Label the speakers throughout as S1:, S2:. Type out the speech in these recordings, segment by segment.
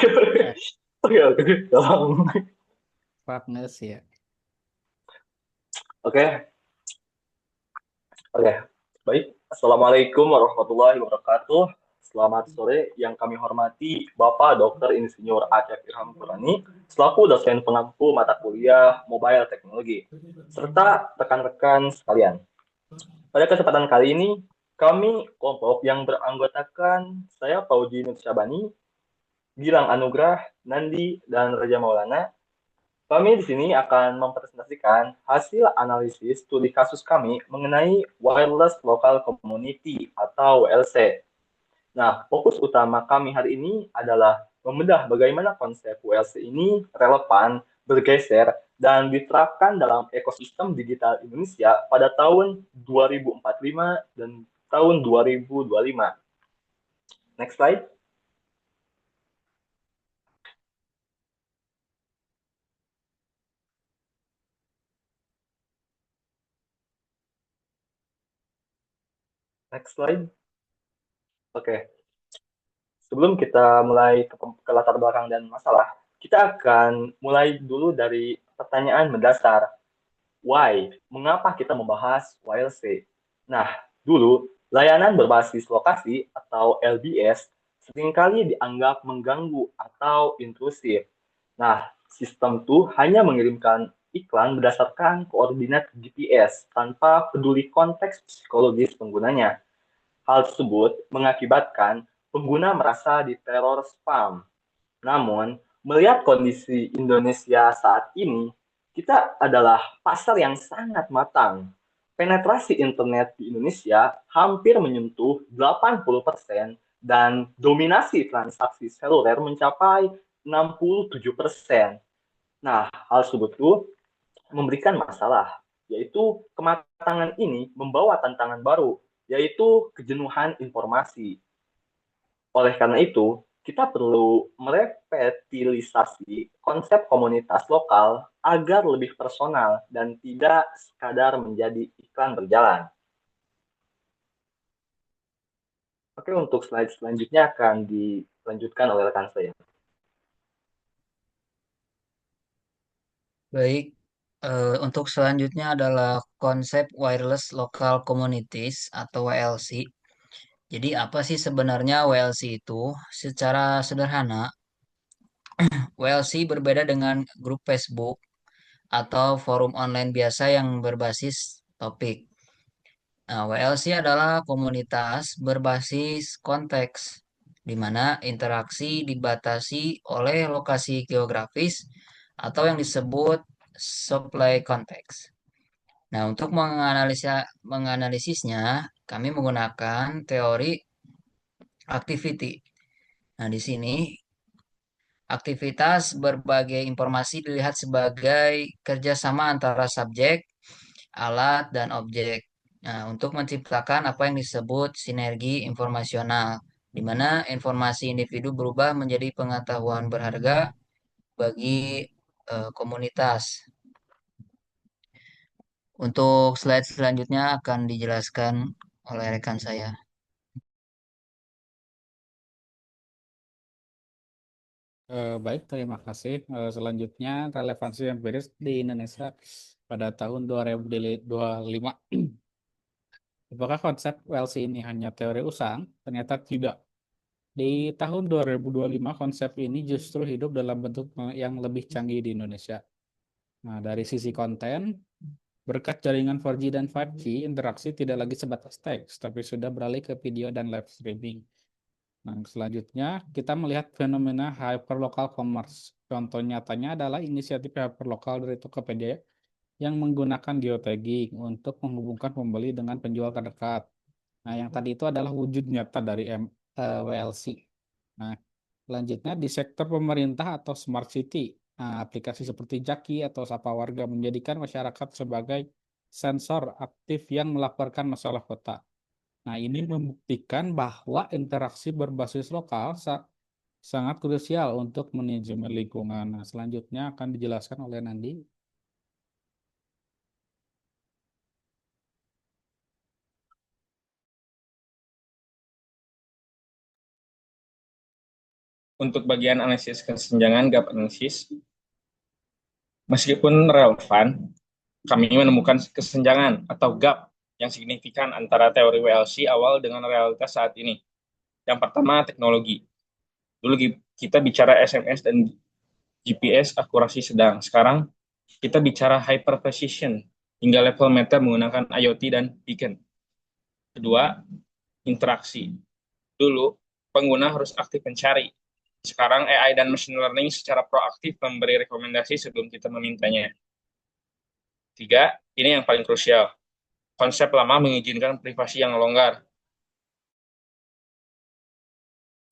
S1: Eh,
S2: Oke, oke. Tolong.
S1: Partners ya.
S2: Oke, oke. Baik. Assalamualaikum warahmatullahi wabarakatuh. Selamat sore yang kami hormati Bapak Dr. Insinyur Acep Irham Qurani, selaku dosen pengampu mata kuliah Mobile Technology, serta rekan-rekan sekalian. Pada kesempatan kali ini, kami kelompok yang beranggotakan saya Fauji Nur Syabani, Gilang Anugrah, Nandi, dan Raja Maulana. Kami di sini akan mempresentasikan hasil analisis studi kasus kami mengenai Wireless Local Community atau WLC. Nah, fokus utama kami hari ini adalah membedah bagaimana konsep WLC ini relevan, bergeser, dan diterapkan dalam ekosistem digital Indonesia pada tahun 2045 dan tahun 2025. Next slide. Next slide. Oke, sebelum kita mulai ke latar belakang dan masalah, kita akan mulai dulu dari pertanyaan mendasar. Why? Mengapa kita membahas WLC? Nah, dulu layanan berbasis lokasi atau LBS seringkali dianggap mengganggu atau intrusif. Nah, sistem itu hanya mengirimkan iklan berdasarkan koordinat GPS tanpa peduli konteks psikologis penggunanya. Hal tersebut mengakibatkan pengguna merasa diteror spam. Namun, melihat kondisi Indonesia saat ini, kita adalah pasar yang sangat matang. Penetrasi internet di Indonesia hampir menyentuh 80% dan dominasi transaksi seluler mencapai 67%. Nah, hal tersebut itu memberikan masalah, yaitu kematangan ini membawa tantangan baru, yaitu kejenuhan informasi. Oleh karena itu, kita perlu merevitalisasi konsep komunitas lokal agar lebih personal dan tidak sekadar menjadi iklan berjalan. Oke, untuk slide selanjutnya akan dilanjutkan oleh rekan saya.
S1: Baik, untuk selanjutnya adalah konsep Wireless Local Communities atau WLC. Jadi apa sih sebenarnya WLC itu? Secara sederhana, WLC berbeda dengan grup Facebook atau forum online biasa yang berbasis topik. Nah, WLC adalah komunitas berbasis konteks, di mana interaksi dibatasi oleh lokasi geografis atau yang disebut supply konteks. Nah, untuk menganalisisnya, kami menggunakan teori activity. Nah, di sini aktivitas berbagai informasi dilihat sebagai kerjasama antara subjek, alat, dan objek. Nah, untuk menciptakan apa yang disebut sinergi informasional, di mana informasi individu berubah menjadi pengetahuan berharga bagi komunitas. Untuk slide selanjutnya akan dijelaskan oleh rekan saya.
S3: Baik, terima kasih. Selanjutnya, relevansi empiris di Indonesia pada tahun 2025. Apakah konsep WLC ini hanya teori usang? Ternyata tidak. Di tahun 2025, konsep ini justru hidup dalam bentuk yang lebih canggih di Indonesia. Nah, dari sisi konten, berkat jaringan 4G dan 5G, interaksi tidak lagi sebatas teks, tapi sudah beralih ke video dan live streaming. Nah, selanjutnya kita melihat fenomena hyperlocal commerce. Contoh nyatanya adalah inisiatif hyperlocal dari Tokopedia yang menggunakan geotagging untuk menghubungkan pembeli dengan penjual terdekat. Nah, yang tadi itu adalah wujud nyata dari WLC. Nah, selanjutnya di sektor pemerintah atau smart city. Nah, aplikasi seperti Jaki atau Sapa Warga menjadikan masyarakat sebagai sensor aktif yang melaporkan masalah kota. Nah, ini membuktikan bahwa interaksi berbasis lokal sangat krusial untuk manajemen lingkungan. Nah, selanjutnya akan dijelaskan oleh Nandi.
S4: untuk bagian analisis kesenjangan gap analisis, meskipun relevan, kami menemukan kesenjangan atau gap yang signifikan antara teori WLC awal dengan realitas saat ini. Yang pertama, teknologi. Dulu kita bicara SMS dan GPS akurasi sedang. Sekarang kita bicara hyper precision hingga level meter menggunakan IoT dan beacon. Kedua, interaksi. Dulu, pengguna harus aktif mencari. Sekarang AI dan machine learning secara proaktif memberi rekomendasi sebelum kita memintanya. Tiga, ini yang paling krusial. Konsep lama mengizinkan privasi yang longgar.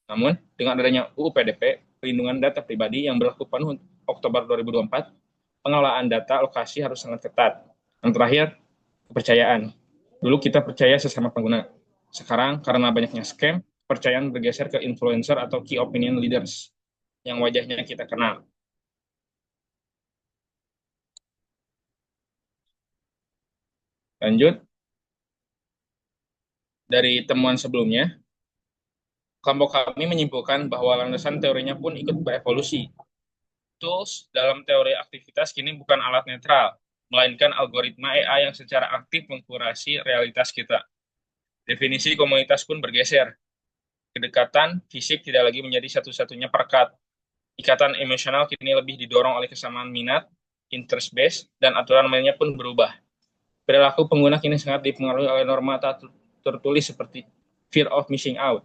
S4: Namun, dengan adanya UU PDP, perlindungan data pribadi yang berlaku penuh Oktober 2024, pengelolaan data lokasi harus sangat ketat. Yang terakhir, kepercayaan. Dulu kita percaya sesama pengguna. Sekarang, karena banyaknya scam, kepercayaan bergeser ke influencer atau key opinion leaders yang wajahnya kita kenal. Lanjut, dari temuan sebelumnya, kelompok kami menyimpulkan bahwa landasan teorinya pun ikut berevolusi. Tools dalam teori aktivitas kini bukan alat netral, melainkan algoritma AI yang secara aktif mengkurasi realitas kita. Definisi komunitas pun bergeser. Kedekatan fisik tidak lagi menjadi satu-satunya perekat. Ikatan emosional kini lebih didorong oleh kesamaan minat, interest base, dan aturan mainnya pun berubah. Perilaku pengguna kini sangat dipengaruhi oleh norma tertulis seperti fear of missing out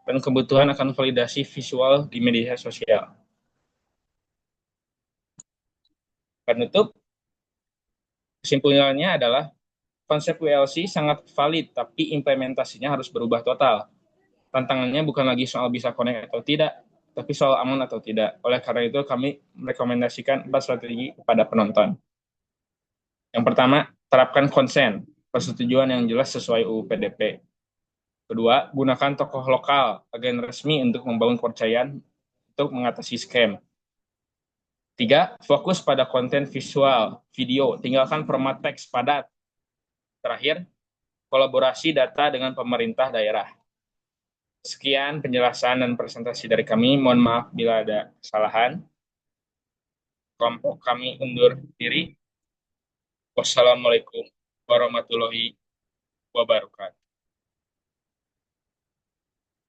S4: dan kebutuhan akan validasi visual di media sosial. Penutup, kesimpulannya adalah konsep WLC sangat valid, tapi implementasinya harus berubah total. Tantangannya bukan lagi soal bisa connect atau tidak, tapi soal aman atau tidak. Oleh karena itu, kami merekomendasikan 4 strategi kepada penonton. Yang pertama, terapkan konsen, persetujuan yang jelas sesuai UU PDP. Kedua, gunakan tokoh lokal, agen resmi untuk membangun kepercayaan untuk mengatasi scam. Tiga, fokus pada konten visual, video, tinggalkan format teks padat. Terakhir, kolaborasi data dengan pemerintah daerah. Sekian penjelasan dan presentasi dari kami. Mohon maaf bila ada kesalahan. Kelompok kami undur diri. Wassalamualaikum warahmatullahi wabarakatuh.